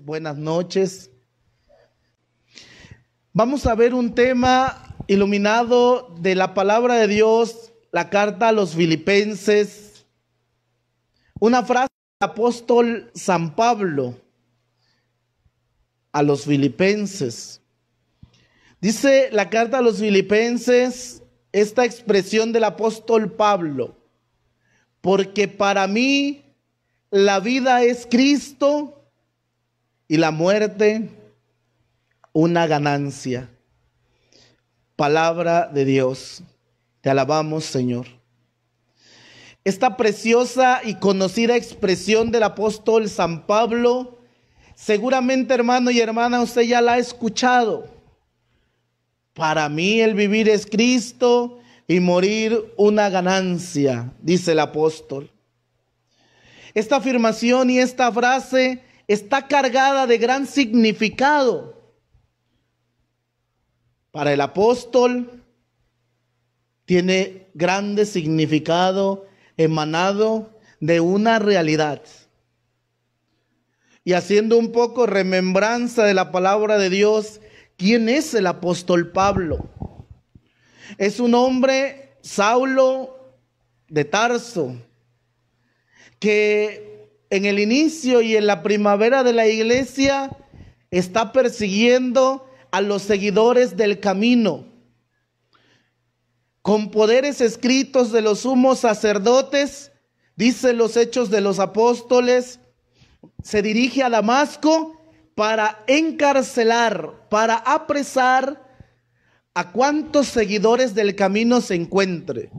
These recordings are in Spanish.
Buenas noches. Vamos a ver un tema iluminado de la palabra de Dios, la carta a los Filipenses. Una frase del apóstol San Pablo a los Filipenses. Dice la carta a los Filipenses esta expresión del apóstol Pablo: porque para mí la vida es Cristo y la muerte una ganancia. Palabra de Dios. Te alabamos, Señor. Esta preciosa y conocida expresión del apóstol San Pablo, seguramente, hermano y hermana, usted ya la ha escuchado. Para mí el vivir es Cristo y morir una ganancia, dice el apóstol. Esta afirmación y esta frase está cargada de gran significado. Para el apóstol tiene grande significado emanado de una realidad. Y haciendo un poco remembranza de la palabra de Dios, ¿quién es el apóstol Pablo? Es un hombre, Saulo de Tarso, que en el inicio y en la primavera de la iglesia está persiguiendo a los seguidores del camino. Con poderes escritos de los sumos sacerdotes, dice los Hechos de los Apóstoles, se dirige a Damasco para encarcelar, para apresar a cuantos seguidores del camino se encuentre.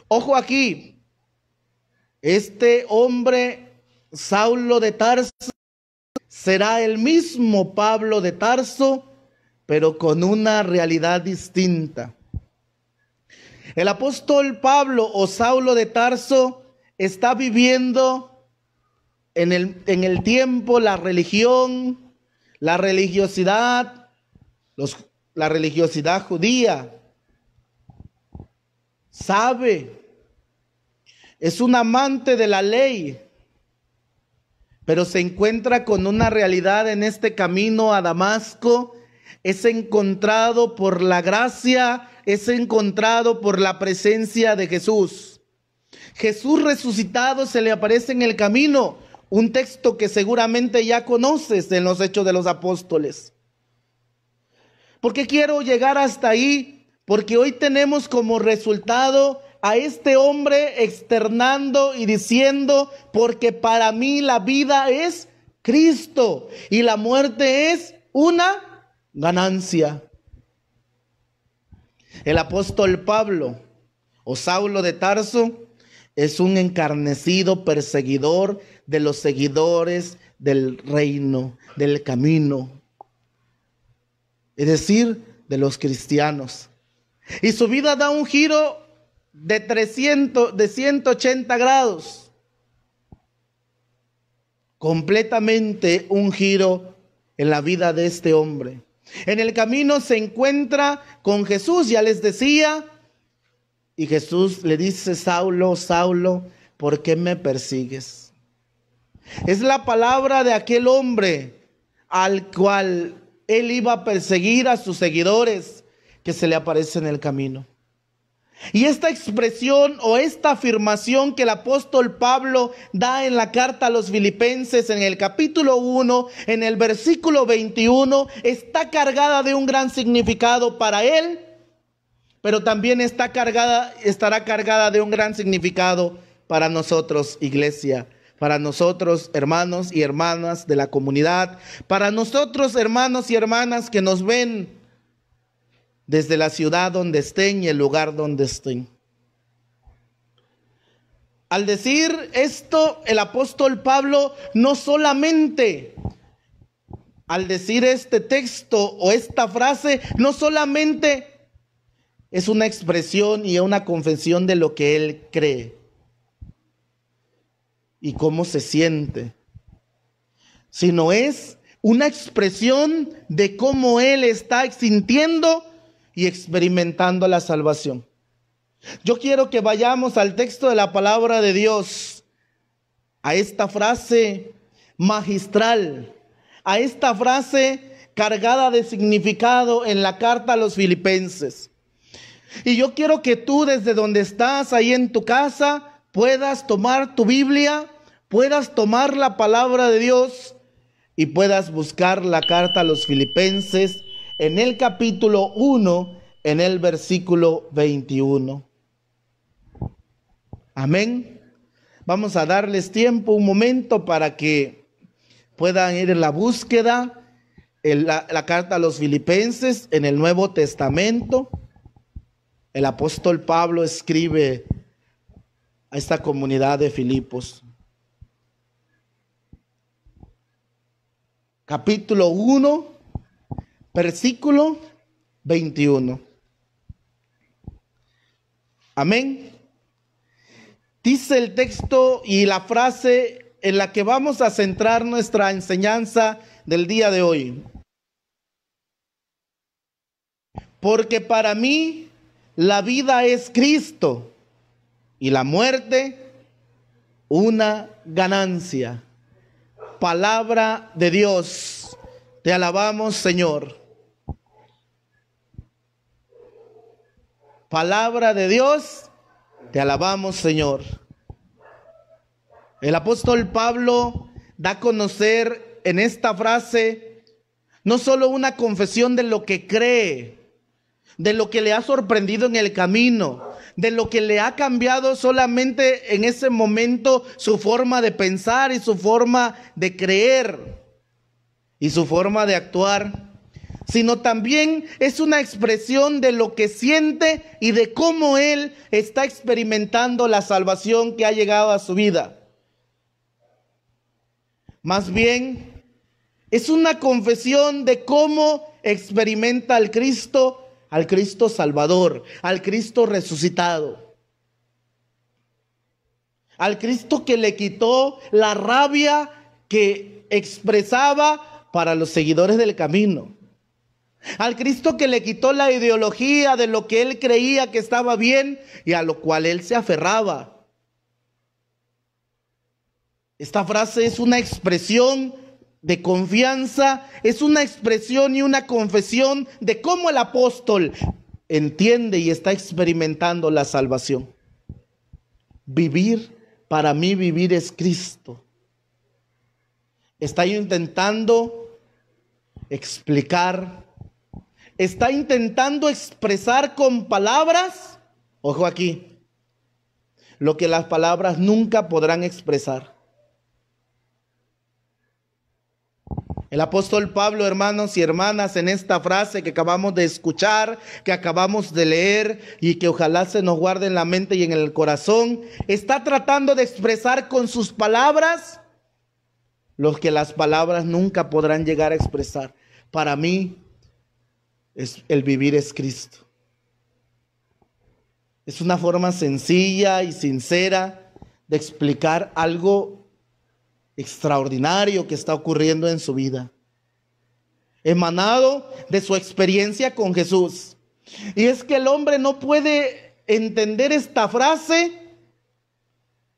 Ojo aquí, este hombre Saulo de Tarso será el mismo Pablo de Tarso, pero con una realidad distinta. El apóstol Pablo o Saulo de Tarso está viviendo en el tiempo la religión, la religiosidad, la religiosidad judía. Sabe, es un amante de la ley, pero se encuentra con una realidad en este camino a Damasco. Es encontrado por la gracia, es encontrado por la presencia de Jesús. Jesús resucitado se le aparece en el camino, un texto que seguramente ya conoces en los Hechos de los Apóstoles. ¿Por qué quiero llegar hasta ahí? Porque hoy tenemos como resultado a este hombre externando y diciendo: porque para mí la vida es Cristo y la muerte es una ganancia. El apóstol Pablo o Saulo de Tarso es un encarnecido perseguidor de los seguidores del reino, del camino, es decir, de los cristianos. Y su vida da un giro de 180 grados. Completamente un giro en la vida de este hombre. En el camino se encuentra con Jesús, ya les decía, y Jesús le dice: Saulo, Saulo, ¿por qué me persigues? Es la palabra de aquel hombre al cual él iba a perseguir a sus seguidores, que se le aparece en el camino. Y esta expresión o esta afirmación que el apóstol Pablo da en la carta a los Filipenses en el capítulo 1, en el versículo 21, está cargada de un gran significado para él, pero también estará cargada de un gran significado para nosotros, iglesia, para nosotros, hermanos y hermanas de la comunidad, para nosotros, hermanos y hermanas que nos ven desde la ciudad donde estén y el lugar donde estén. Al decir esto, el apóstol Pablo no solamente, al decir este texto o esta frase, no solamente es una expresión y una confesión de lo que él cree y cómo se siente, sino es una expresión de cómo él está sintiendo y experimentando la salvación. Yo quiero que vayamos al texto de la palabra de Dios, a esta frase magistral, a esta frase cargada de significado en la carta a los Filipenses. Y yo quiero que tú, desde donde estás, ahí en tu casa, puedas tomar tu Biblia, puedas tomar la palabra de Dios y puedas buscar la carta a los Filipenses en el capítulo 1, en el versículo 21. Amén. Vamos a darles tiempo, un momento, para que puedan ir en la búsqueda, en la carta a los Filipenses en el Nuevo Testamento. El apóstol Pablo escribe a esta comunidad de Filipos. Capítulo 1, versículo 21. Amén. Dice el texto y la frase en la que vamos a centrar nuestra enseñanza del día de hoy. Porque para mí la vida es Cristo y la muerte una ganancia. Palabra de Dios. Te alabamos, Señor. Palabra de Dios. Te alabamos, Señor. El apóstol Pablo da a conocer en esta frase no solo una confesión de lo que cree, de lo que le ha sorprendido en el camino, de lo que le ha cambiado solamente en ese momento su forma de pensar y su forma de creer y su forma de actuar, sino también es una expresión de lo que siente y de cómo él está experimentando la salvación que ha llegado a su vida. Más bien, es una confesión de cómo experimenta al Cristo Salvador, al Cristo resucitado, al Cristo que le quitó la rabia que expresaba para los seguidores del camino, al Cristo que le quitó la ideología de lo que él creía que estaba bien y a lo cual él se aferraba. Esta frase es una expresión de confianza, es una expresión y una confesión de cómo el apóstol entiende y está experimentando la salvación. Para mí vivir es Cristo. Está intentando explicar, está intentando expresar con palabras, ojo aquí, lo que las palabras nunca podrán expresar. El apóstol Pablo, hermanos y hermanas, en esta frase que acabamos de escuchar, que acabamos de leer y que ojalá se nos guarde en la mente y en el corazón, está tratando de expresar con sus palabras lo que las palabras nunca podrán llegar a expresar. Para mí, el vivir es Cristo. Es una forma sencilla y sincera de explicar algo extraordinario que está ocurriendo en su vida, emanado de su experiencia con Jesús. Y es que el hombre no puede entender esta frase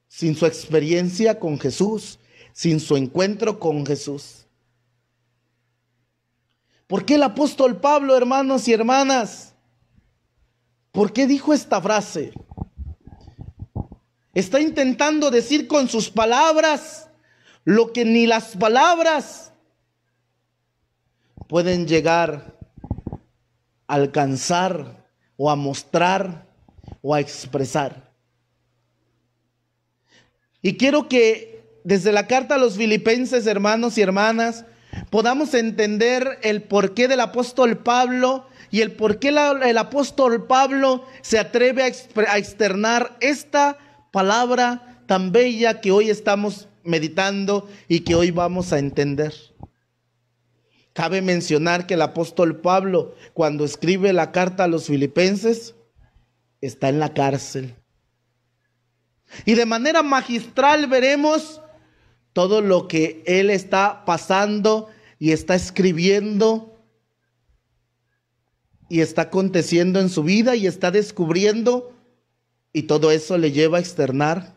sin su experiencia con Jesús, sin su encuentro con Jesús. ¿Por qué el apóstol Pablo, hermanos y hermanas, por qué dijo esta frase? Está intentando decir con sus palabras lo que ni las palabras pueden llegar a alcanzar o a mostrar o a expresar. Y quiero que desde la carta a los Filipenses, hermanos y hermanas, podamos entender el porqué del apóstol Pablo y el porqué el apóstol Pablo se atreve a externar esta palabra tan bella que hoy estamos meditando y que hoy vamos a entender. Cabe mencionar que el apóstol Pablo, cuando escribe la carta a los Filipenses, está en la cárcel. Y de manera magistral veremos todo lo que él está pasando y está escribiendo y está aconteciendo en su vida y está descubriendo, y todo eso le lleva a externar: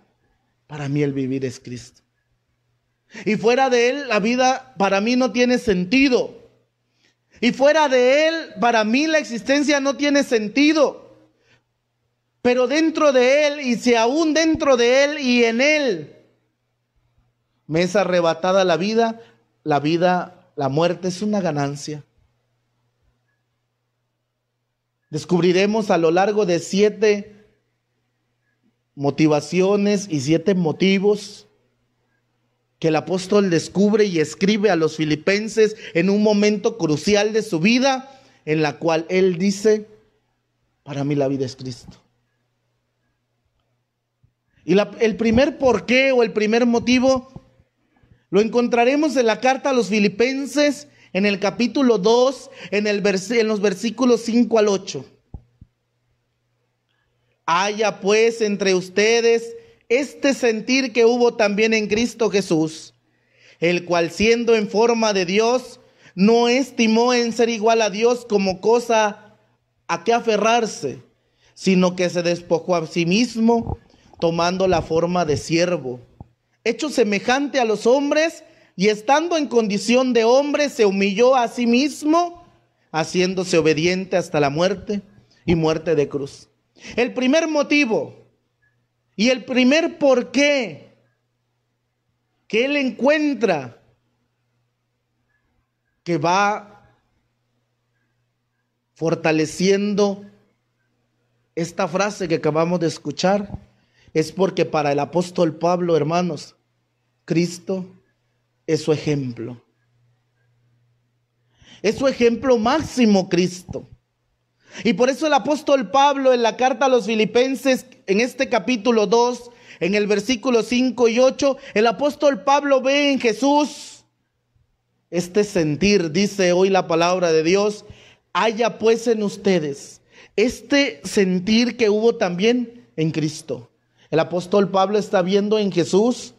para mí el vivir es Cristo. Y fuera de Él, la vida para mí no tiene sentido. Y fuera de Él, para mí la existencia no tiene sentido. Pero dentro de Él, y si aún dentro de Él y en Él me es arrebatada la vida, la muerte es una ganancia. Descubriremos a lo largo de 7 motivaciones y 7 motivos que el apóstol descubre y escribe a los filipenses en un momento crucial de su vida, en la cual él dice: para mí la vida es Cristo. Y el primer porqué o el primer motivo lo encontraremos en la carta a los filipenses, en el capítulo 2, en los versículos 5 al 8. Haya pues entre ustedes este sentir que hubo también en Cristo Jesús, el cual siendo en forma de Dios, no estimó en ser igual a Dios como cosa a que aferrarse, sino que se despojó a sí mismo, tomando la forma de siervo, hecho semejante a los hombres, y estando en condición de hombre, se humilló a sí mismo, haciéndose obediente hasta la muerte y muerte de cruz. El primer motivo y el primer porqué que él encuentra que va fortaleciendo esta frase que acabamos de escuchar es porque para el apóstol Pablo, hermanos, Cristo es su ejemplo. Es su ejemplo máximo, Cristo. Y por eso el apóstol Pablo en la carta a los filipenses, en este capítulo 2, en el versículo 5 y 8, el apóstol Pablo ve en Jesús este sentir, dice hoy la palabra de Dios: haya pues en ustedes este sentir que hubo también en Cristo. El apóstol Pablo está viendo en Jesús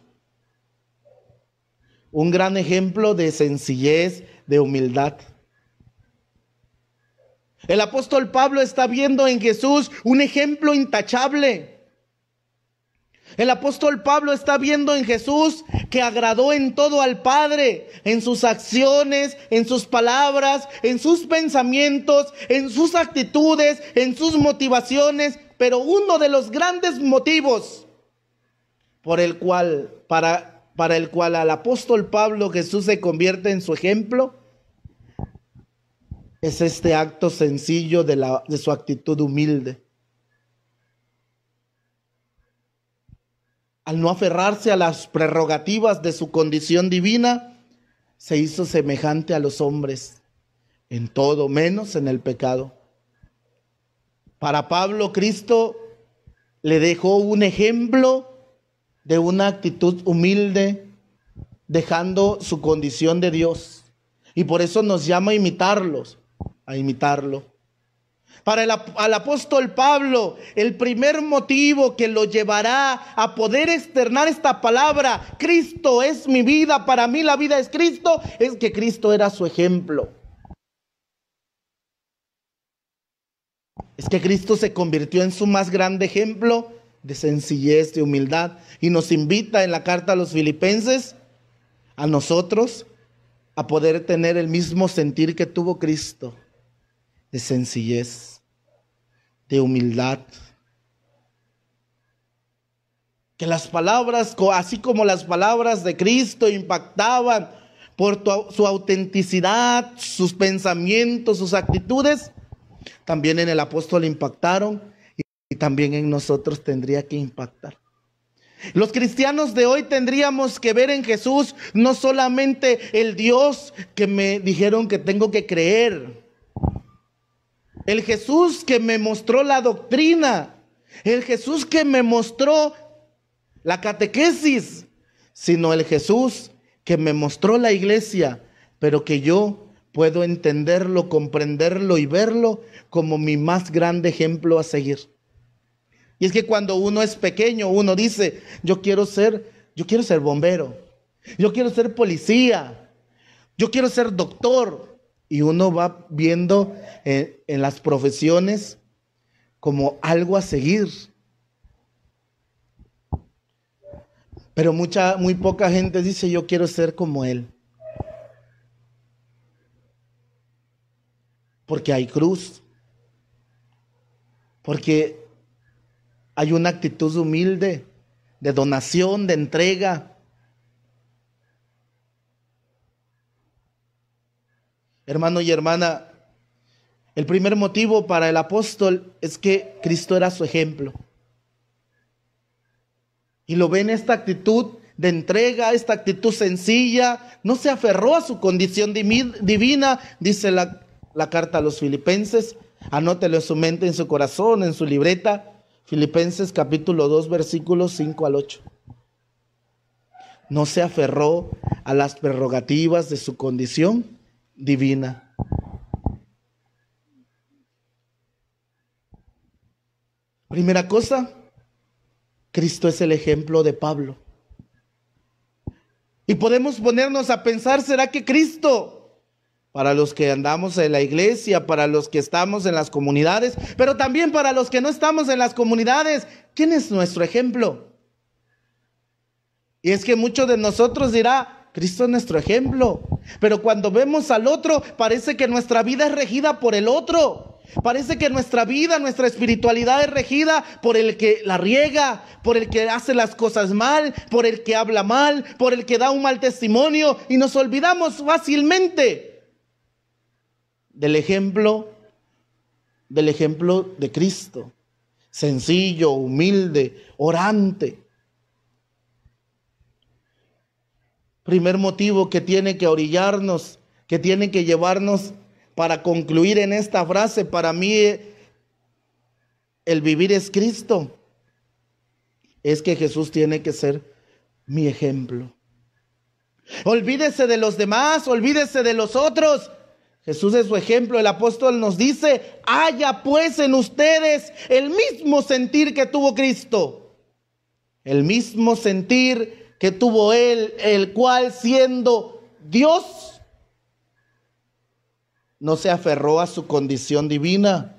un gran ejemplo de sencillez, de humildad. El apóstol Pablo está viendo en Jesús un ejemplo intachable. El apóstol Pablo está viendo en Jesús que agradó en todo al Padre, en sus acciones, en sus palabras, en sus pensamientos, en sus actitudes, en sus motivaciones. Pero uno de los grandes motivos para el cual al apóstol Pablo Jesús se convierte en su ejemplo es este acto sencillo de su actitud humilde. Al no aferrarse a las prerrogativas de su condición divina, se hizo semejante a los hombres en todo, menos en el pecado. Para Pablo, Cristo le dejó un ejemplo de una actitud humilde, dejando su condición de Dios. Y por eso nos llama a imitarlo. Para al apóstol Pablo, el primer motivo que lo llevará a poder externar esta palabra, Cristo es mi vida, para mí la vida es Cristo, es que Cristo era su ejemplo. Es que Cristo se convirtió en su más grande ejemplo de sencillez, de humildad. Y nos invita en la carta a los filipenses, a nosotros, a poder tener el mismo sentir que tuvo Cristo, de sencillez, de humildad. Que las palabras, así como las palabras de Cristo impactaban por su autenticidad, sus pensamientos, sus actitudes, también en el apóstol impactaron y también en nosotros tendría que impactar. Los cristianos de hoy tendríamos que ver en Jesús no solamente el Dios que me dijeron que tengo que creer, el Jesús que me mostró la doctrina, el Jesús que me mostró la catequesis, sino el Jesús que me mostró la iglesia, pero que yo puedo entenderlo, comprenderlo y verlo como mi más grande ejemplo a seguir. Y es que cuando uno es pequeño, uno dice, yo quiero ser bombero, yo quiero ser policía, yo quiero ser doctor. Y uno va viendo en las profesiones como algo a seguir. Pero muy poca gente dice: yo quiero ser como Él. Porque hay cruz. Porque hay una actitud humilde, de donación, de entrega. Hermano y hermana, el primer motivo para el apóstol es que Cristo era su ejemplo. Y lo ve en esta actitud de entrega, esta actitud sencilla. No se aferró a su condición divina, dice la carta a los Filipenses. Anótelo en su mente, en su corazón, en su libreta. Filipenses capítulo 2, versículos 5 al 8. No se aferró a las prerrogativas de su condición divina. Primera cosa, Cristo es el ejemplo de Pablo. Y podemos ponernos a pensar: ¿será que Cristo, para los que andamos en la iglesia, para los que estamos en las comunidades, pero también para los que no estamos en las comunidades, quién es nuestro ejemplo? Y es que muchos de nosotros dirá: Cristo es nuestro ejemplo. Pero cuando vemos al otro, parece que nuestra vida es regida por el otro. Parece que nuestra vida, nuestra espiritualidad es regida por el que la riega, por el que hace las cosas mal, por el que habla mal, por el que da un mal testimonio, y nos olvidamos fácilmente del ejemplo de Cristo, sencillo, humilde, orante. Primer motivo que tiene que orillarnos, que tiene que llevarnos para concluir en esta frase: para mí el vivir es Cristo, es que Jesús tiene que ser mi ejemplo. Olvídese de los demás, olvídese de los otros. Jesús es su ejemplo. El apóstol nos dice: haya pues en ustedes el mismo sentir que tuvo Cristo, el mismo sentir que tuvo Él, el cual, siendo Dios, no se aferró a su condición divina,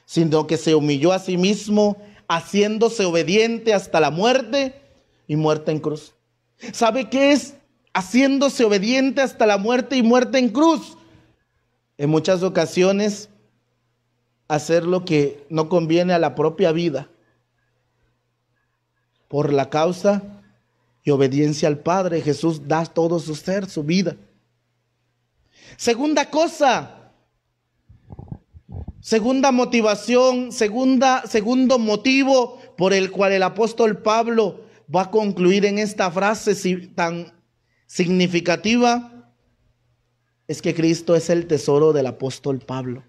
sino que se humilló a sí mismo, haciéndose obediente hasta la muerte y muerte en cruz. ¿Sabe qué es haciéndose obediente hasta la muerte y muerte en cruz? En muchas ocasiones, hacer lo que no conviene a la propia vida, por la causa y obediencia al Padre. Jesús da todo su ser, su vida. Segunda cosa, segunda motivación, segundo motivo por el cual el apóstol Pablo va a concluir en esta frase tan significativa, es que Cristo es el tesoro del apóstol Pablo.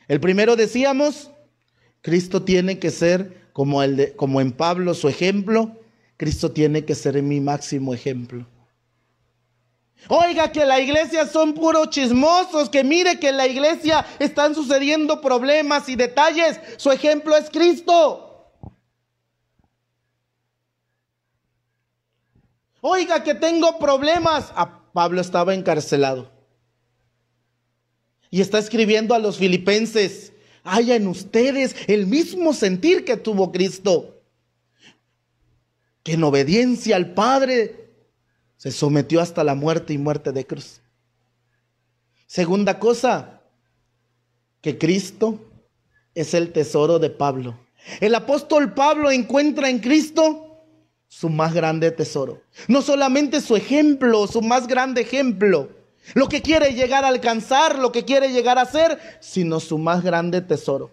El primero, decíamos, Cristo tiene que ser como en Pablo su ejemplo. Cristo tiene que ser mi máximo ejemplo. Oiga, que la iglesia son puros chismosos, que mire que en la iglesia están sucediendo problemas y detalles. Su ejemplo es Cristo. Oiga, que tengo problemas. Pablo estaba encarcelado y está escribiendo a los filipenses: haya en ustedes el mismo sentir que tuvo Cristo, que en obediencia al Padre se sometió hasta la muerte y muerte de cruz. Segunda cosa, que Cristo es el tesoro de Pablo. El apóstol Pablo encuentra en Cristo su más grande tesoro. No solamente su ejemplo, su más grande ejemplo, lo que quiere llegar a alcanzar, lo que quiere llegar a ser, sino su más grande tesoro.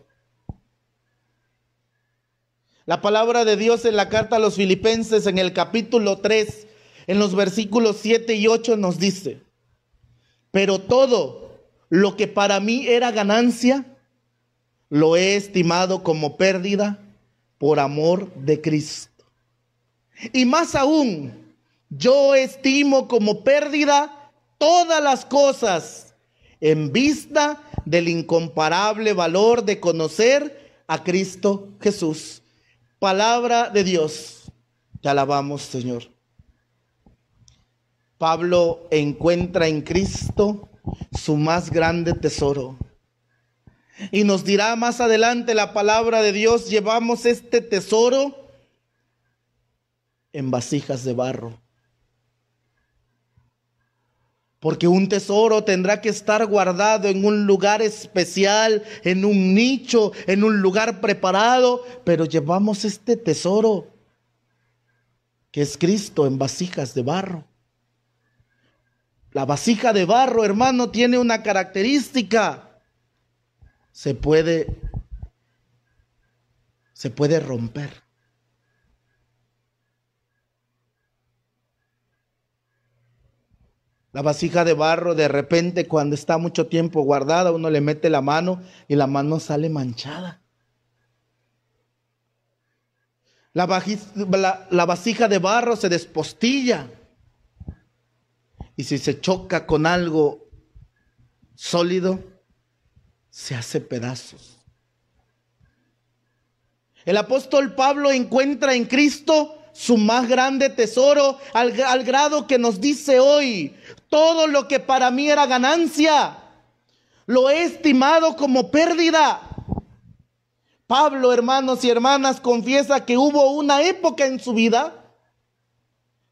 La palabra de Dios en la carta a los Filipenses, en el capítulo 3, en los versículos 7 y 8 nos dice: pero todo lo que para mí era ganancia, lo he estimado como pérdida por amor de Cristo. Y más aún, yo estimo como pérdida todas las cosas en vista del incomparable valor de conocer a Cristo Jesús. Palabra de Dios. Te alabamos, Señor. Pablo encuentra en Cristo su más grande tesoro. Y nos dirá más adelante la palabra de Dios: llevamos este tesoro en vasijas de barro. Porque un tesoro tendrá que estar guardado en un lugar especial, en un nicho, en un lugar preparado. Pero llevamos este tesoro, que es Cristo, en vasijas de barro. La vasija de barro, hermano, tiene una característica. Se puede romper. La vasija de barro, de repente, cuando está mucho tiempo guardada, uno le mete la mano y la mano sale manchada. La vasija de barro se despostilla. Y si se choca con algo sólido, se hace pedazos. El apóstol Pablo encuentra en Cristo su más grande tesoro, al grado que nos dice hoy: todo lo que para mí era ganancia, lo he estimado como pérdida. Pablo, hermanos y hermanas, confiesa que hubo una época en su vida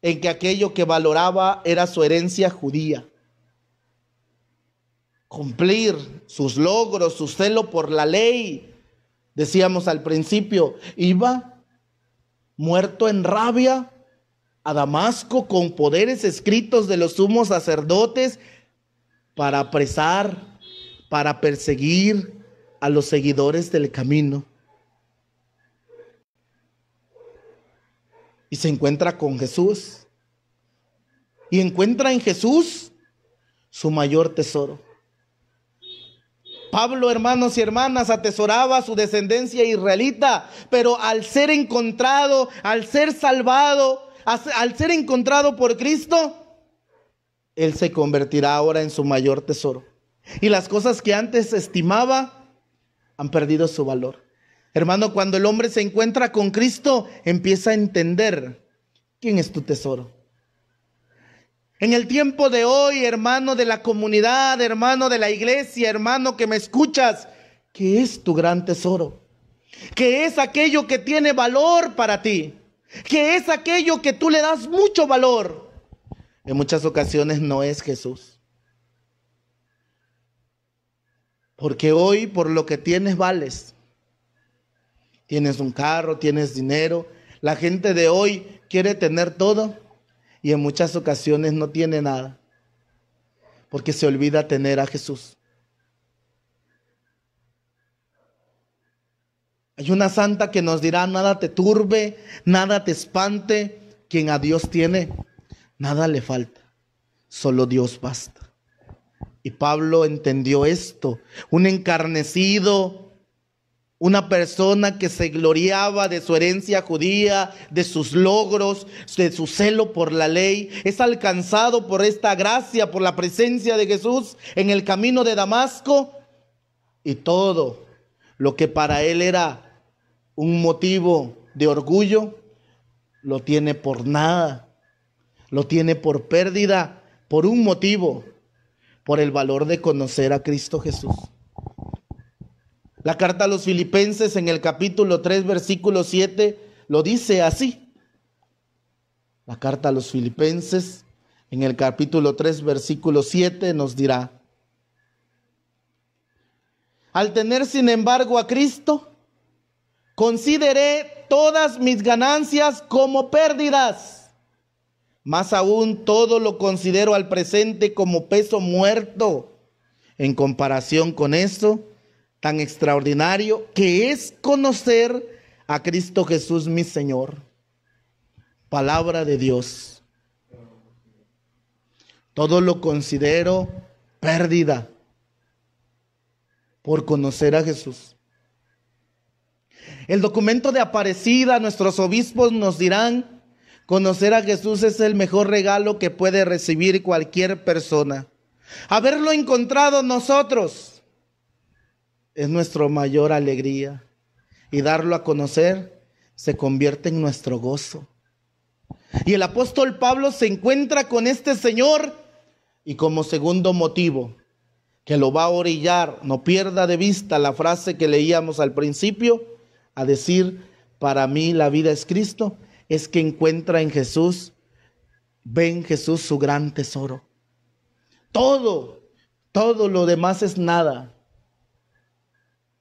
en que aquello que valoraba era su herencia judía. Cumplir sus logros, su celo por la ley. Decíamos al principio, iba muerto en rabia a Damasco con poderes escritos de los sumos sacerdotes para apresar, para perseguir a los seguidores del camino. Y se encuentra con Jesús. Y encuentra en Jesús su mayor tesoro. Pablo, hermanos y hermanas, atesoraba su descendencia israelita, pero al ser encontrado, al ser salvado, al ser encontrado por Cristo, él se convertirá ahora en su mayor tesoro. Y las cosas que antes estimaba han perdido su valor. Hermano, cuando el hombre se encuentra con Cristo, empieza a entender quién es tu tesoro. En el tiempo de hoy, hermano de la comunidad, hermano de la iglesia, hermano que me escuchas, ¿qué es tu gran tesoro? ¿Qué es aquello que tiene valor para ti? ¿Qué es aquello que tú le das mucho valor? En muchas ocasiones no es Jesús. Porque hoy por lo que tienes vales. Tienes un carro, tienes dinero. La gente de hoy quiere tener todo y en muchas ocasiones no tiene nada. Porque se olvida tener a Jesús. Hay una santa que nos dirá: nada te turbe, nada te espante. Quien a Dios tiene, nada le falta. Solo Dios basta. Y Pablo entendió esto. Un encarnecido, una persona que se gloriaba de su herencia judía, de sus logros, de su celo por la ley, es alcanzado por esta gracia, por la presencia de Jesús en el camino de Damasco. Y todo lo que para él era un motivo de orgullo, lo tiene por nada, lo tiene por pérdida, por un motivo, por el valor de conocer a Cristo Jesús. La carta a los Filipenses en el capítulo 3, versículo 7, lo dice así. La carta a los Filipenses en el capítulo 3, versículo 7 nos dirá: al tener sin embargo a Cristo, consideré todas mis ganancias como pérdidas. Más aún, todo lo considero al presente como peso muerto en comparación con eso tan extraordinario que es conocer a Cristo Jesús mi Señor. Palabra de Dios. Todo lo considero pérdida por conocer a Jesús. El documento de Aparecida, nuestros obispos nos dirán: conocer a Jesús es el mejor regalo que puede recibir cualquier persona. Haberlo encontrado nosotros es nuestra mayor alegría, y darlo a conocer se convierte en nuestro gozo. Y el apóstol Pablo se encuentra con este Señor, y como segundo motivo que lo va a orillar, no pierda de vista la frase que leíamos al principio, a decir: para mí la vida es Cristo, es que encuentra en Jesús, ve en Jesús su gran tesoro. Todo lo demás es nada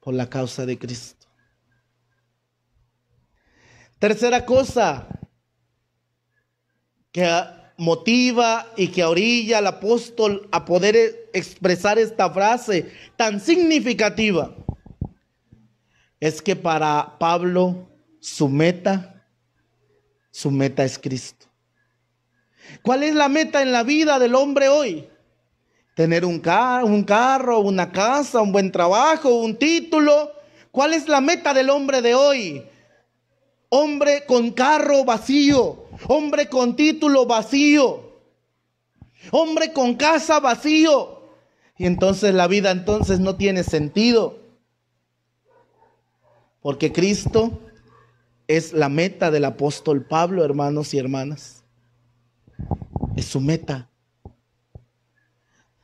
por la causa de Cristo. Tercera cosa que motiva y que orilla al apóstol a poder expresar esta frase tan significativa es que para Pablo su meta es Cristo. ¿Cuál es la meta en la vida del hombre hoy? Tener un carro, una casa, un buen trabajo, un título. ¿Cuál es la meta del hombre de hoy? Hombre con carro vacío, hombre con título vacío, hombre con casa vacío. Y entonces la vida no tiene sentido. Porque Cristo es la meta del apóstol Pablo, hermanos y hermanas. Es su meta.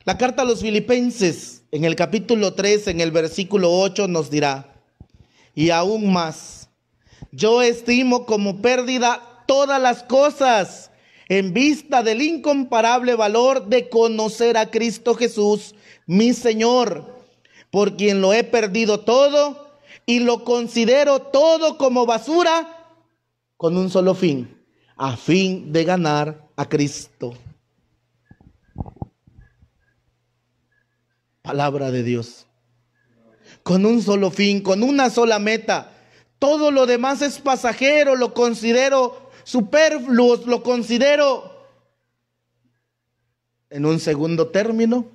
La carta a los Filipenses, en el capítulo 3, en el versículo 8, nos dirá: y aún más, yo estimo como pérdida todas las cosas en vista del incomparable valor de conocer a Cristo Jesús, mi Señor, por quien lo he perdido todo y lo considero todo como basura con un solo fin, a fin de ganar a Cristo. Palabra de Dios. Con un solo fin, con una sola meta. Todo lo demás es pasajero, lo considero superfluo, lo considero en un segundo término,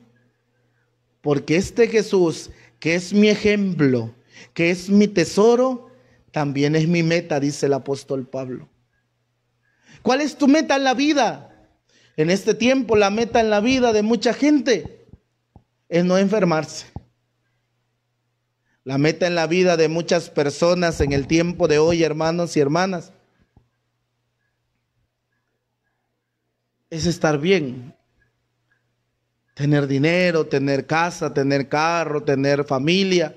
porque este Jesús, que es mi ejemplo, que es mi tesoro, también es mi meta, dice el apóstol Pablo. ¿Cuál es tu meta en la vida? En este tiempo, la meta en la vida de mucha gente es no enfermarse. La meta en la vida de muchas personas en el tiempo de hoy, hermanos y hermanas, es estar bien. Tener dinero, tener casa, tener carro, tener familia.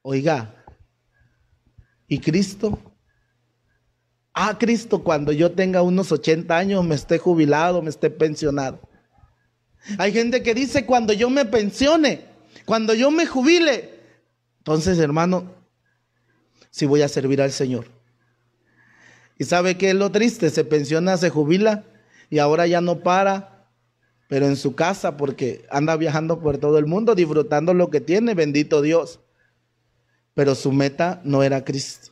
Oiga, ¿y Cristo? Cristo cuando yo tenga unos 80 años, me esté jubilado, me esté pensionado. Hay gente que dice cuando yo me pensione, cuando yo me jubile, entonces, hermano, sí voy a servir al Señor. ¿Y sabe qué es lo triste? Se pensiona, se jubila y ahora ya no para, pero en su casa, porque anda viajando por todo el mundo, disfrutando lo que tiene, bendito Dios. Pero su meta no era Cristo.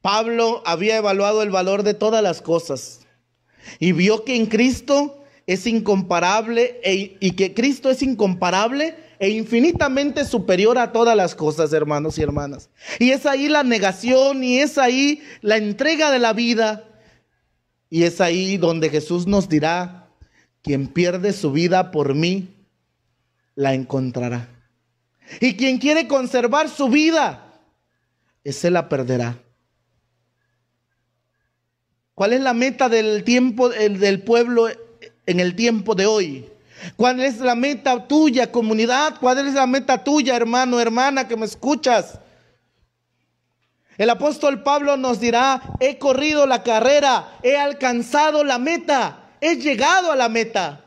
Pablo había evaluado el valor de todas las cosas y vio que en Cristo es incomparable y que Cristo es incomparable e infinitamente superior a todas las cosas, hermanos y hermanas. Y es ahí la negación y es ahí la entrega de la vida. Y es ahí donde Jesús nos dirá: quien pierde su vida por mí, la encontrará. Y quien quiere conservar su vida, ese la perderá. ¿Cuál es la meta del tiempo del pueblo en el tiempo de hoy? ¿Cuál es la meta tuya, comunidad? ¿Cuál es la meta tuya, hermano, hermana, que me escuchas? El apóstol Pablo nos dirá: he corrido la carrera, he alcanzado la meta, he llegado a la meta.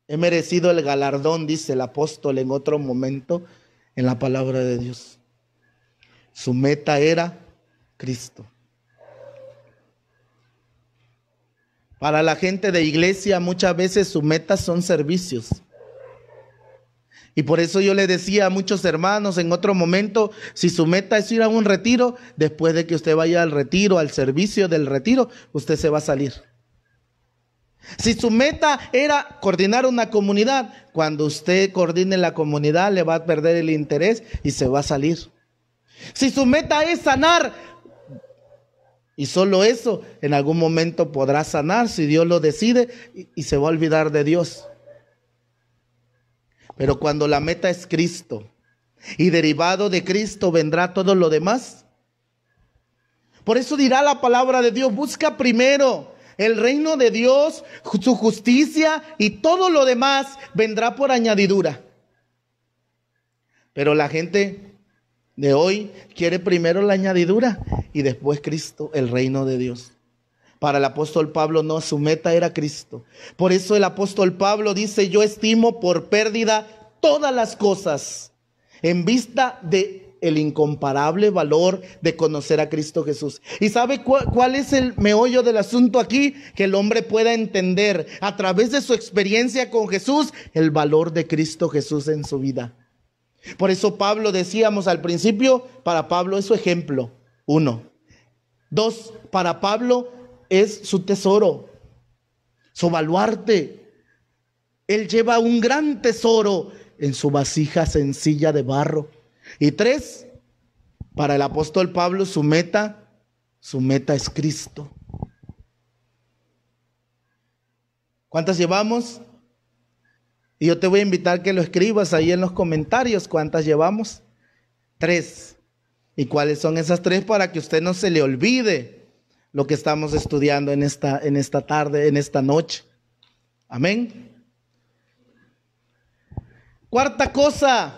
He merecido el galardón, dice el apóstol en otro momento en la palabra de Dios. Su meta era Cristo. Para la gente de iglesia muchas veces su meta son servicios. Y por eso yo le decía a muchos hermanos en otro momento, si su meta es ir a un retiro, después de que usted vaya al retiro, al servicio del retiro, usted se va a salir. Si su meta era coordinar una comunidad, cuando usted coordine la comunidad le va a perder el interés y se va a salir. Si su meta es sanar, y solo eso, en algún momento podrá sanar si Dios lo decide y se va a olvidar de Dios. Pero cuando la meta es Cristo y derivado de Cristo vendrá todo lo demás. Por eso dirá la palabra de Dios: busca primero el reino de Dios, su justicia, y todo lo demás vendrá por añadidura. Pero la gente de hoy quiere primero la añadidura y después Cristo, el reino de Dios. Para el apóstol Pablo no, su meta era Cristo. Por eso el apóstol Pablo dice: yo estimo por pérdida todas las cosas en vista de el incomparable valor de conocer a Cristo Jesús. ¿Y sabe cuál es el meollo del asunto aquí? Que el hombre pueda entender a través de su experiencia con Jesús el valor de Cristo Jesús en su vida. Por eso Pablo, decíamos al principio, para Pablo es su ejemplo, 1. 2, para Pablo es su tesoro, su baluarte. Él lleva un gran tesoro en su vasija sencilla de barro. Y 3, para el apóstol Pablo su meta es Cristo. ¿Cuántas llevamos? Y yo te voy a invitar que lo escribas ahí en los comentarios. ¿Cuántas llevamos? 3. ¿Y cuáles son esas 3 para que usted no se le olvide lo que estamos estudiando en esta tarde, en esta noche? Amén. Cuarta cosa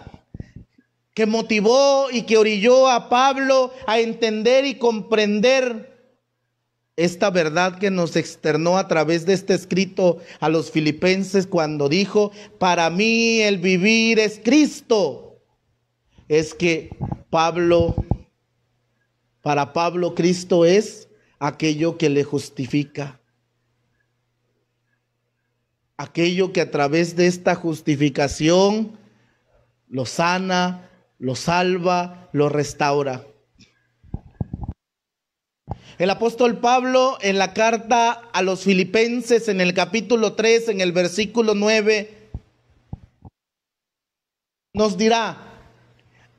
que motivó y que orilló a Pablo a entender y comprender esta verdad que nos externó a través de este escrito a los filipenses, cuando dijo: para mí el vivir es Cristo. Es que para Pablo Cristo es aquello que le justifica. Aquello que a través de esta justificación lo sana, lo salva, lo restaura. El apóstol Pablo, en la carta a los filipenses, en el capítulo 3, en el versículo 9, nos dirá: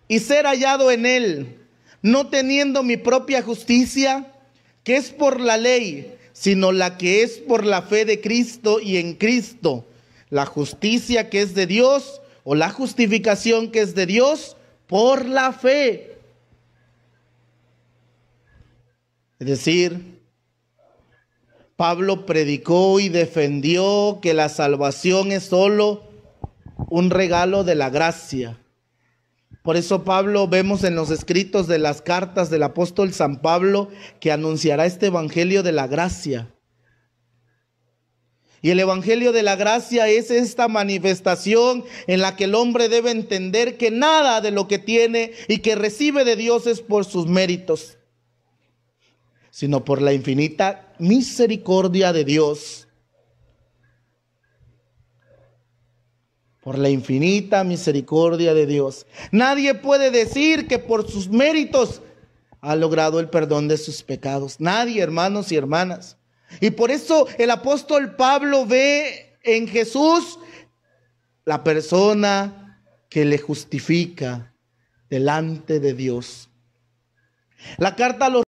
y ser hallado en él, no teniendo mi propia justicia, que es por la ley, sino la que es por la fe de Cristo y en Cristo, la justicia que es de Dios, o la justificación que es de Dios por la fe. Es decir, Pablo predicó y defendió que la salvación es solo un regalo de la gracia. Por eso Pablo, vemos en los escritos de las cartas del apóstol San Pablo, que anunciará este evangelio de la gracia. Y el evangelio de la gracia es esta manifestación en la que el hombre debe entender que nada de lo que tiene y que recibe de Dios es por sus méritos, sino por la infinita misericordia de Dios. Por la infinita misericordia de Dios. Nadie puede decir que por sus méritos ha logrado el perdón de sus pecados. Nadie, hermanos y hermanas. Y por eso el apóstol Pablo ve en Jesús la persona que le justifica delante de Dios. La carta a los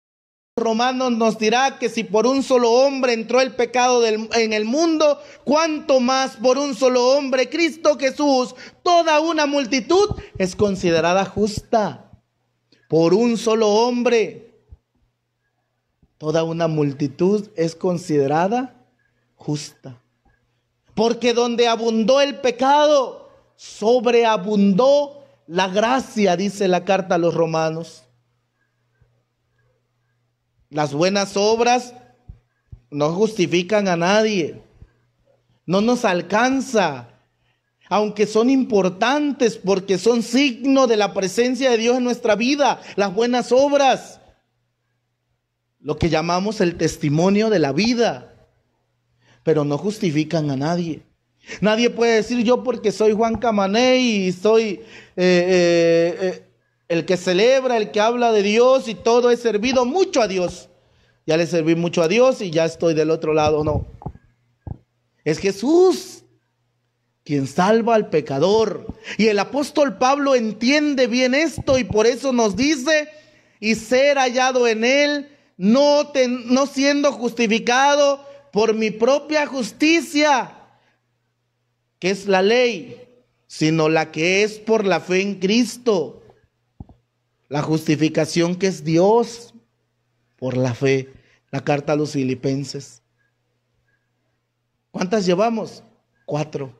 Romanos nos dirá que si por un solo hombre entró el pecado en el mundo, cuánto más por un solo hombre, Cristo Jesús, toda una multitud es considerada justa. Por un solo hombre, toda una multitud es considerada justa. Porque donde abundó el pecado, sobreabundó la gracia, dice la carta a los Romanos. Las buenas obras no justifican a nadie, no nos alcanza, aunque son importantes porque son signo de la presencia de Dios en nuestra vida. Las buenas obras, lo que llamamos el testimonio de la vida, pero no justifican a nadie. Nadie puede decir: yo porque soy Juan Camané y soy el que celebra, el que habla de Dios y todo, he servido mucho a Dios. Ya le serví mucho a Dios y ya estoy del otro lado. No. Es Jesús quien salva al pecador. Y el apóstol Pablo entiende bien esto y por eso nos dice: y ser hallado en él, no siendo justificado por mi propia justicia, que es la ley, sino la que es por la fe en Cristo. La justificación que es Dios por la fe. La carta a los filipenses. ¿Cuántas llevamos? 4.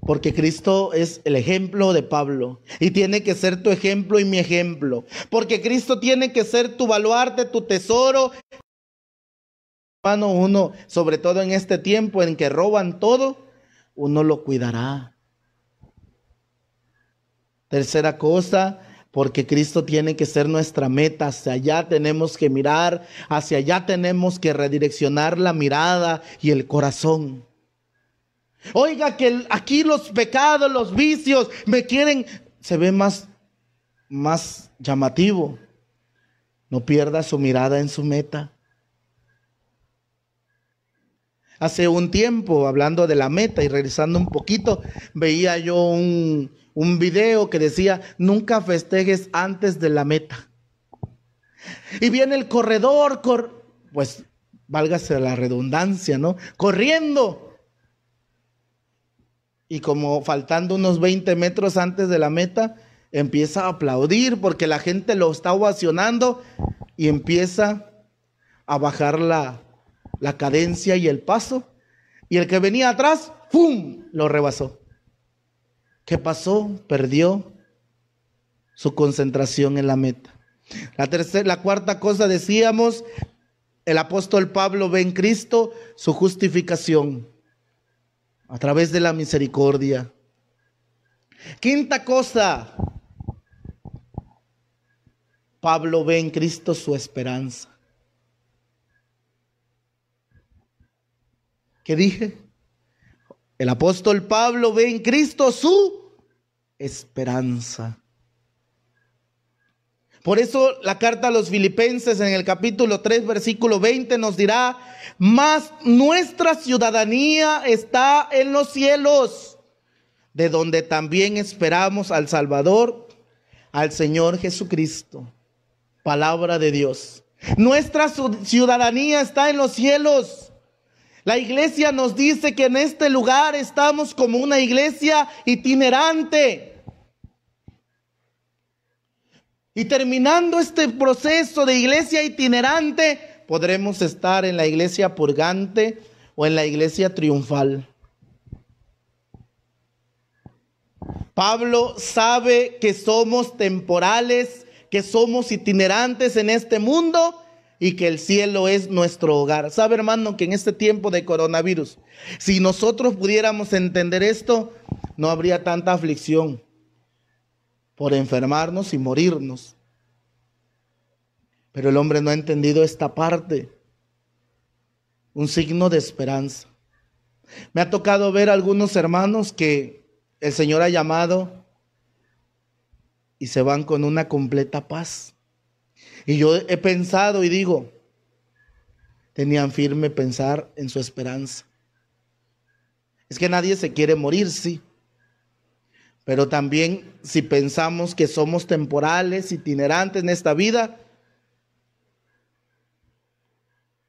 Porque Cristo es el ejemplo de Pablo y tiene que ser tu ejemplo y mi ejemplo. Porque Cristo tiene que ser tu baluarte, tu tesoro. Hermano, uno, sobre todo en este tiempo en que roban todo, uno lo cuidará. Tercera cosa, porque Cristo tiene que ser nuestra meta. Hacia allá tenemos que mirar, hacia allá tenemos que redireccionar la mirada y el corazón. Oiga, que aquí los pecados, los vicios me quieren, se ve más llamativo. No pierda su mirada en su meta. Hace un tiempo, hablando de la meta y regresando un poquito, veía yo un video que decía: nunca festejes antes de la meta. Y viene el corredor, pues válgase la redundancia, ¿no? Corriendo. Y como faltando unos 20 metros antes de la meta, empieza a aplaudir porque la gente lo está ovacionando y empieza a bajar la cadencia y el paso. Y el que venía atrás, ¡pum!, lo rebasó. ¿Qué pasó? Perdió su concentración en la meta. La cuarta cosa, decíamos, el apóstol Pablo ve en Cristo su justificación a través de la misericordia. Quinta cosa, Pablo ve en Cristo su esperanza. ¿Qué dije? El apóstol Pablo ve en Cristo su esperanza. Por eso la carta a los Filipenses en el capítulo 3, versículo 20 nos dirá: mas nuestra ciudadanía está en los cielos, de donde también esperamos al Salvador, al Señor Jesucristo. Palabra de Dios. Nuestra ciudadanía está en los cielos. La iglesia nos dice que en este lugar estamos como una iglesia itinerante. Y terminando este proceso de iglesia itinerante, podremos estar en la iglesia purgante o en la iglesia triunfal. Pablo sabe que somos temporales, que somos itinerantes en este mundo y que el cielo es nuestro hogar. ¿Sabe, hermano, que en este tiempo de coronavirus, si nosotros pudiéramos entender esto, no habría tanta aflicción por enfermarnos y morirnos? Pero el hombre no ha entendido esta parte, un signo de esperanza. Me ha tocado ver a algunos hermanos que el Señor ha llamado y se van con una completa paz. Y yo he pensado y digo, tenían firme pensar en su esperanza. Es que nadie se quiere morir, sí. Pero también si pensamos que somos temporales, itinerantes en esta vida,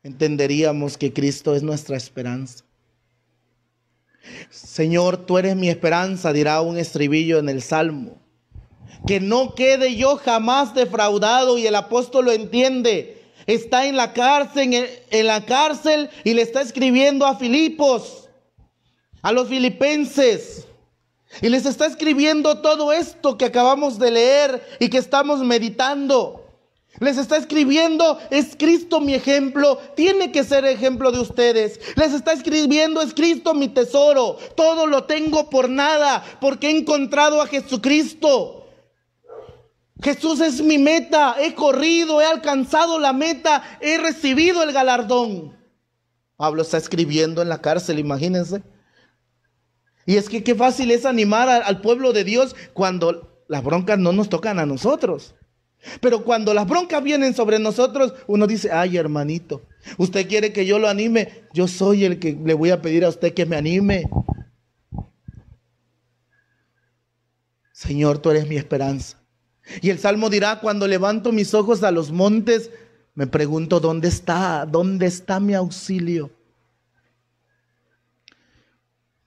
entenderíamos que Cristo es nuestra esperanza. Señor, tú eres mi esperanza, dirá un estribillo en el Salmo. Que no quede yo jamás defraudado, y el apóstol lo entiende. Está en la cárcel y le está escribiendo a Filipos, a los filipenses. Y les está escribiendo todo esto que acabamos de leer y que estamos meditando. Les está escribiendo: es Cristo mi ejemplo, tiene que ser ejemplo de ustedes. Les está escribiendo: es Cristo mi tesoro, todo lo tengo por nada, porque he encontrado a Jesucristo. Jesús es mi meta, he corrido, he alcanzado la meta, he recibido el galardón. Pablo está escribiendo en la cárcel, imagínense. Y es que qué fácil es animar al pueblo de Dios cuando las broncas no nos tocan a nosotros. Pero cuando las broncas vienen sobre nosotros, uno dice: ay, hermanito, usted quiere que yo lo anime, yo soy el que le voy a pedir a usted que me anime. Señor, tú eres mi esperanza. Y el Salmo dirá: cuando levanto mis ojos a los montes, me pregunto, ¿dónde está mi auxilio?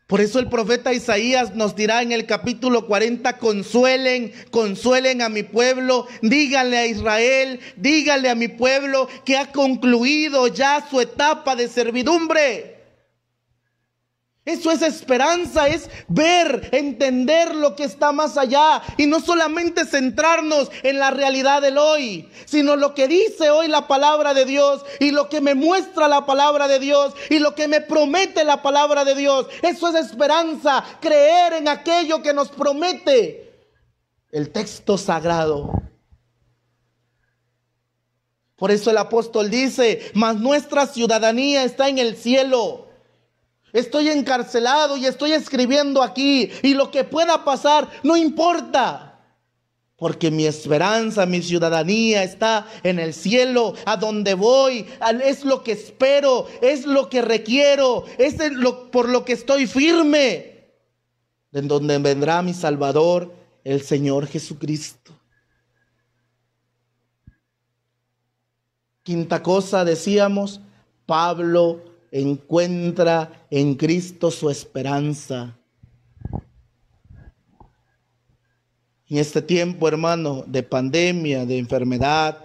Por eso el profeta Isaías nos dirá en el capítulo 40, consuelen a mi pueblo, díganle a Israel, díganle a mi pueblo que ha concluido ya su etapa de servidumbre. Eso es esperanza, es ver, entender lo que está más allá y no solamente centrarnos en la realidad del hoy, sino lo que dice hoy la palabra de Dios y lo que me muestra la palabra de Dios y lo que me promete la palabra de Dios. Eso es esperanza, creer en aquello que nos promete el texto sagrado. Por eso el apóstol dice, mas nuestra ciudadanía está en el cielo. Estoy encarcelado y estoy escribiendo aquí, y lo que pueda pasar no importa, porque mi esperanza, mi ciudadanía está en el cielo, a donde voy, es lo que espero, es lo que requiero, por lo que estoy firme, de donde vendrá mi Salvador, el Señor Jesucristo. Quinta cosa, decíamos, Pablo encuentra en Cristo su esperanza. En este tiempo, hermano, de pandemia, de enfermedad,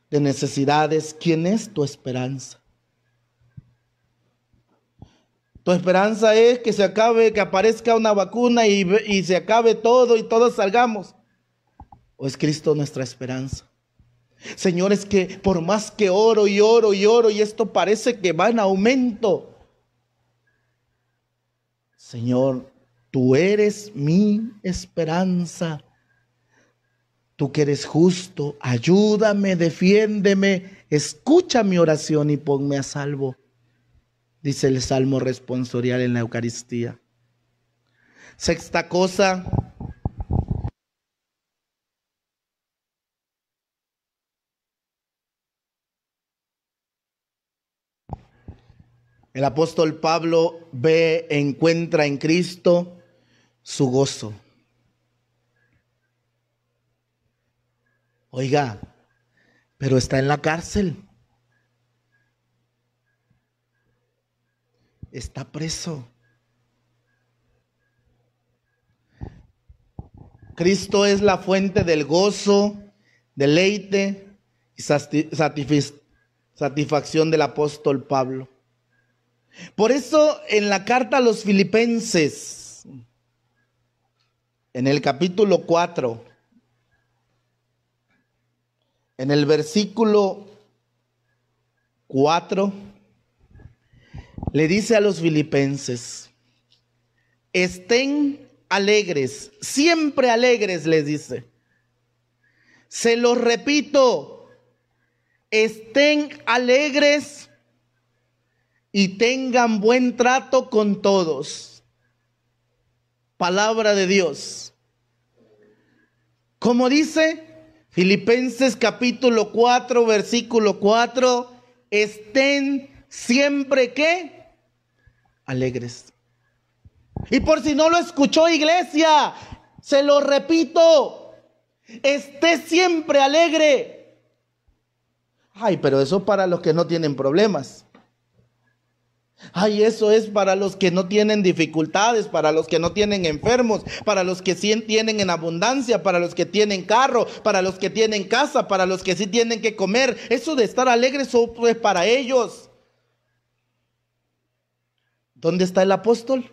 de necesidades, ¿quién es tu esperanza? Tu esperanza es que se acabe, que aparezca una vacuna y se acabe todo y todos salgamos. ¿O es Cristo nuestra esperanza? Señor, es que por más que oro y oro y oro y esto parece que va en aumento. Señor, tú eres mi esperanza. Tú que eres justo, ayúdame, defiéndeme, escucha mi oración y ponme a salvo. Dice el Salmo responsorial en la Eucaristía. Sexta cosa, el apóstol Pablo encuentra en Cristo su gozo. Oiga, pero está en la cárcel. Está preso. Cristo es la fuente del gozo, deleite y satisfacción del apóstol Pablo. Por eso en la carta a los Filipenses, en el capítulo 4, en el versículo 4, le dice a los filipenses, estén alegres, siempre alegres, les dice. Se los repito, estén alegres y tengan buen trato con todos. Palabra de Dios. Como dice Filipenses capítulo 4, versículo 4, estén siempre ¿qué? Alegres. Y por si no lo escuchó, iglesia, se lo repito, esté siempre alegre. Ay, pero eso para los que no tienen problemas. Ay, eso es para los que no tienen dificultades, para los que no tienen enfermos, para los que sí tienen en abundancia, para los que tienen carro, para los que tienen casa, para los que sí tienen que comer. Eso de estar alegres eso es para ellos. ¿Dónde está el apóstol?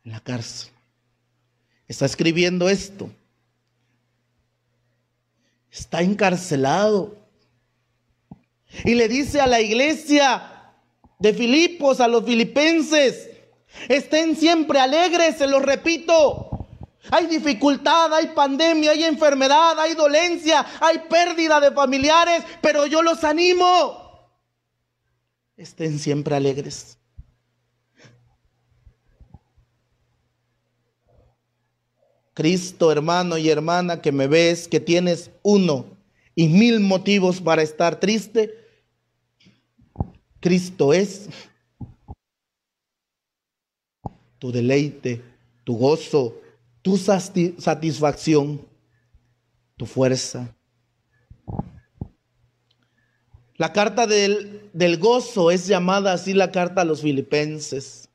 En la cárcel. Está escribiendo esto. Está encarcelado. Y le dice a la iglesia de Filipos, a los filipenses, estén siempre alegres, se los repito. Hay dificultad, hay pandemia, hay enfermedad, hay dolencia, hay pérdida de familiares, pero yo los animo. Estén siempre alegres. Cristo, hermano y hermana que me ves, que tienes 1 y 1000 motivos para estar triste, Cristo es tu deleite, tu gozo, tu satisfacción, tu fuerza. La carta del gozo es llamada así la carta a los filipenses.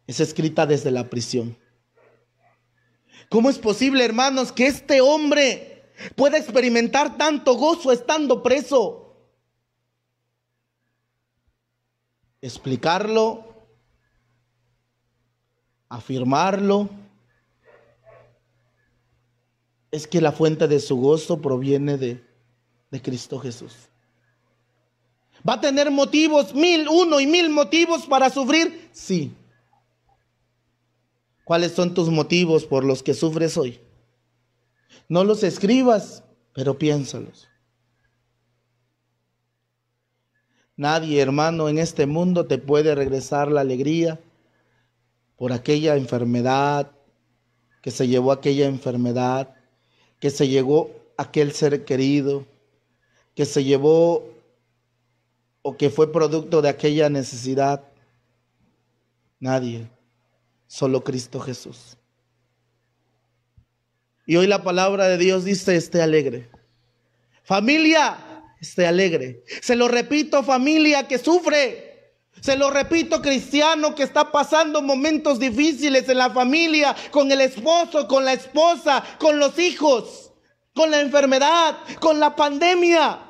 Es escrita desde la prisión. ¿Cómo es posible, hermanos, que este hombre pueda experimentar tanto gozo estando preso? explicarlo, afirmarlo, es que la fuente de su gozo proviene de Cristo Jesús. ¿Va a tener motivos, 1001 y 1000 motivos para sufrir? Sí. ¿Cuáles son tus motivos por los que sufres hoy? No los escribas, pero piénsalos. Nadie, hermano, en este mundo te puede regresar la alegría por aquella enfermedad, que se llevó aquella enfermedad, que se llevó aquel ser querido, que se llevó o que fue producto de aquella necesidad. Nadie, solo Cristo Jesús. Y hoy la palabra de Dios dice: esté alegre. Familia, esté alegre. Se lo repito, familia que sufre. Se lo repito, cristiano que está pasando momentos difíciles en la familia, con el esposo, con la esposa, con los hijos, con la enfermedad, con la pandemia.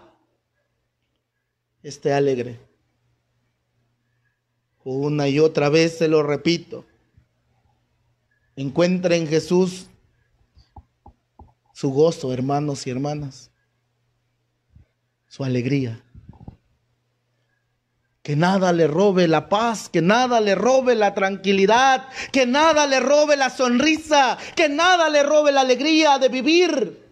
Esté alegre. Una y otra vez se lo repito. Encuentre en Jesús su gozo, hermanos y hermanas, su alegría. Que nada le robe la paz, que nada le robe la tranquilidad, que nada le robe la sonrisa, que nada le robe la alegría de vivir.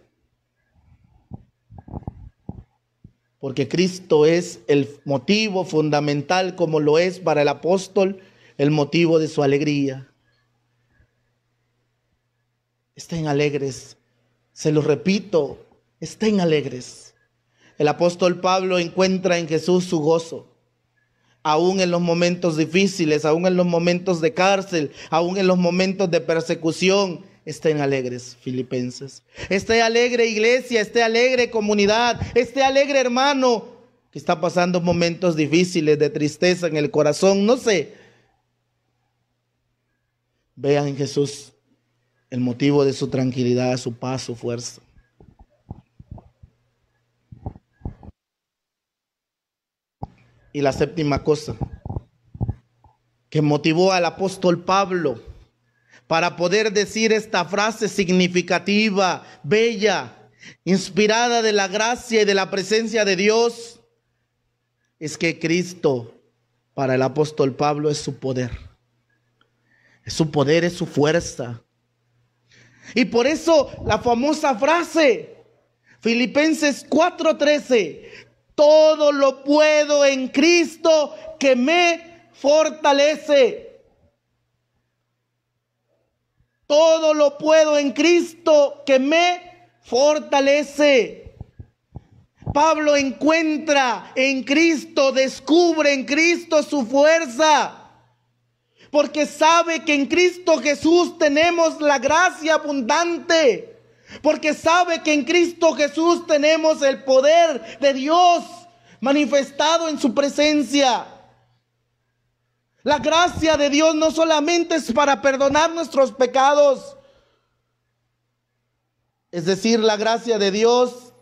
Porque Cristo es el motivo fundamental, como lo es para el apóstol, el motivo de su alegría. Estén alegres. Se los repito, estén alegres. El apóstol Pablo encuentra en Jesús su gozo. Aún en los momentos difíciles, aún en los momentos de cárcel, aún en los momentos de persecución, estén alegres, filipenses. Esté alegre, iglesia, esté alegre, comunidad, esté alegre, hermano, que está pasando momentos difíciles de tristeza en el corazón, no sé. Vean en Jesús el motivo de su tranquilidad, su paz, su fuerza. Y la séptima cosa que motivó al apóstol Pablo para poder decir esta frase significativa, bella, inspirada de la gracia y de la presencia de Dios, es que Cristo, para el apóstol Pablo, es su poder. Es su poder, es su fuerza. Y por eso la famosa frase, Filipenses 4:13, todo lo puedo en Cristo que me fortalece. Todo lo puedo en Cristo que me fortalece. Pablo encuentra en Cristo, descubre en Cristo su fuerza. Porque sabe que en Cristo Jesús tenemos la gracia abundante. Porque sabe que en Cristo Jesús tenemos el poder de Dios manifestado en su presencia. La gracia de Dios no solamente es para perdonar nuestros pecados. Es decir, la gracia de Dios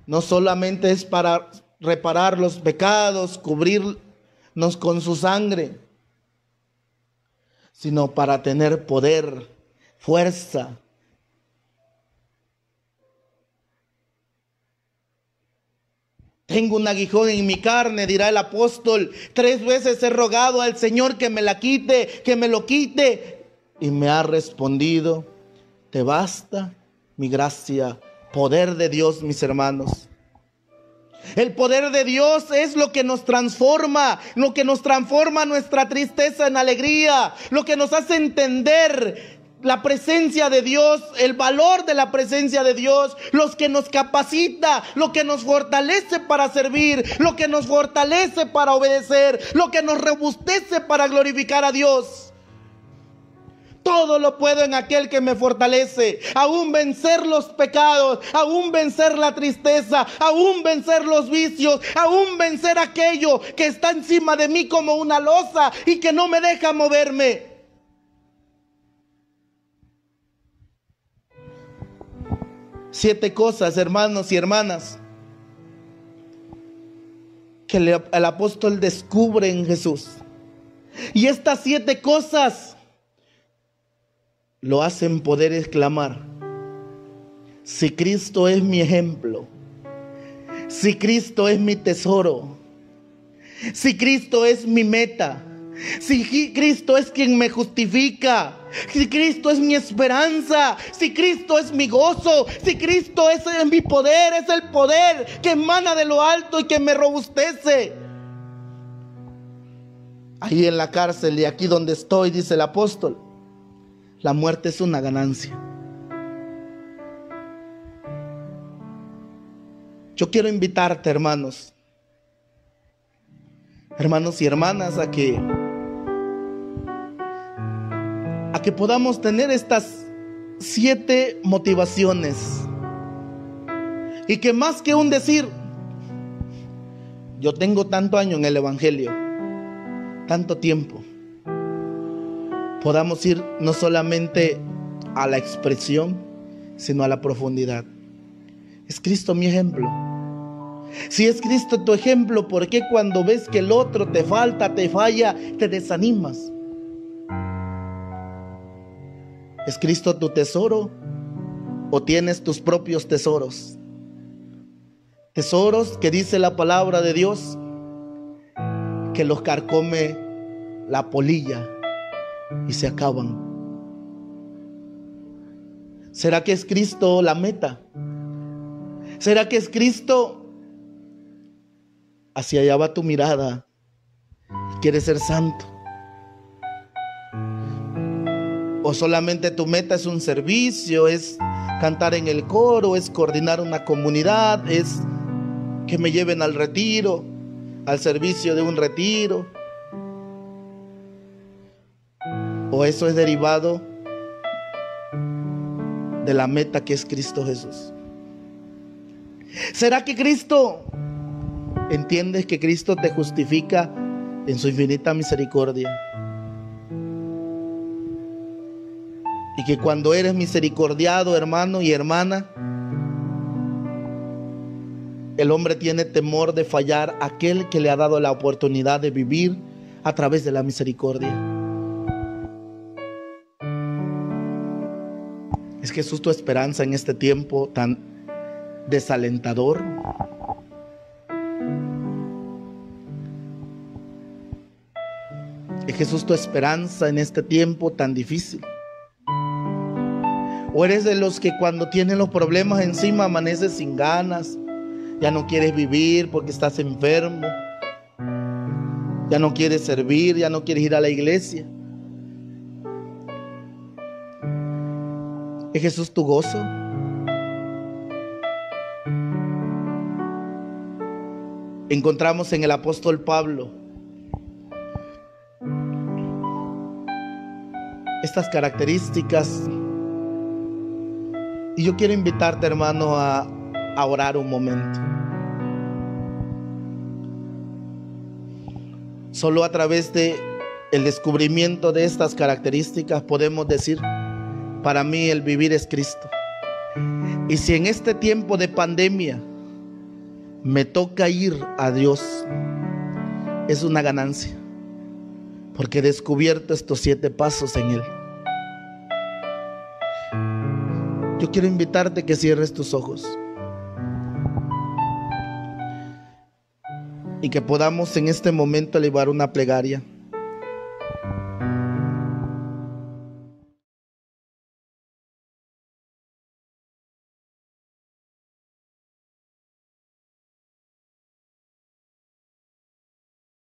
no solamente es para reparar los pecados, cubrirnos con su sangre, sino para tener poder, fuerza. Tengo un aguijón en mi carne, dirá el apóstol. 3 veces he rogado al Señor que me la quite, que me lo quite. Y me ha respondido: te basta mi gracia. Poder de Dios, mis hermanos. El poder de Dios es lo que nos transforma nuestra tristeza en alegría, lo que nos hace entender la presencia de Dios, el valor de la presencia de Dios, lo que nos capacita, lo que nos fortalece para servir, lo que nos fortalece para obedecer, lo que nos robustece para glorificar a Dios. Todo lo puedo en aquel que me fortalece. Aún vencer los pecados, aún vencer la tristeza, aún vencer los vicios, aún vencer aquello que está encima de mí como una losa y que no me deja moverme. Siete cosas, hermanos y hermanas, que el apóstol descubre en Jesús. Y estas 7 cosas lo hacen poder exclamar: si Cristo es mi ejemplo, si Cristo es mi tesoro, si Cristo es mi meta, si Cristo es quien me justifica, si Cristo es mi esperanza, si Cristo es mi gozo, si Cristo es mi poder, es el poder que emana de lo alto y que me robustece. Ahí en la cárcel y aquí donde estoy, dice el apóstol, la muerte es una ganancia. Yo quiero invitarte, hermanos y hermanas, a que podamos tener estas 7 motivaciones, y que más que un decir, yo tengo tanto año en el evangelio, tanto tiempo, podamos ir no solamente a la expresión, sino a la profundidad. ¿Es Cristo mi ejemplo? Si es Cristo tu ejemplo, ¿por qué cuando ves que el otro te falta, te falla, te desanimas? ¿Es Cristo tu tesoro o tienes tus propios tesoros? Tesoros que dice la palabra de Dios que los carcome la polilla y se acaban. ¿Será que es Cristo la meta? ¿Será que es Cristo? Hacia allá va tu mirada. ¿Quieres ser santo? ¿O solamente tu meta es un servicio, es cantar en el coro, es coordinar una comunidad, es que me lleven al retiro, al servicio de un retiro? ¿O eso es derivado de la meta que es Cristo Jesús? ¿Será que Cristo, entiendes que Cristo te justifica en su infinita misericordia? Y que cuando eres misericordiado, hermano y hermana, el hombre tiene temor de fallar a aquel que le ha dado la oportunidad de vivir a través de la misericordia. ¿Es Jesús tu esperanza en este tiempo tan desalentador? ¿Es Jesús tu esperanza en este tiempo tan difícil? ¿O eres de los que cuando tienen los problemas encima amaneces sin ganas? Ya no quieres vivir porque estás enfermo. Ya no quieres servir, ya no quieres ir a la iglesia. ¿Es Jesús tu gozo? Encontramos en el apóstol Pablo estas características. Y yo quiero invitarte, hermano, a orar un momento. Solo a través de el descubrimiento de estas características podemos decir: para mí el vivir es Cristo. Y si en este tiempo de pandemia me toca ir a Dios, es una ganancia, porque he descubierto estos 7 pasos en Él. Yo quiero invitarte que cierres tus ojos y que podamos en este momento elevar una plegaria.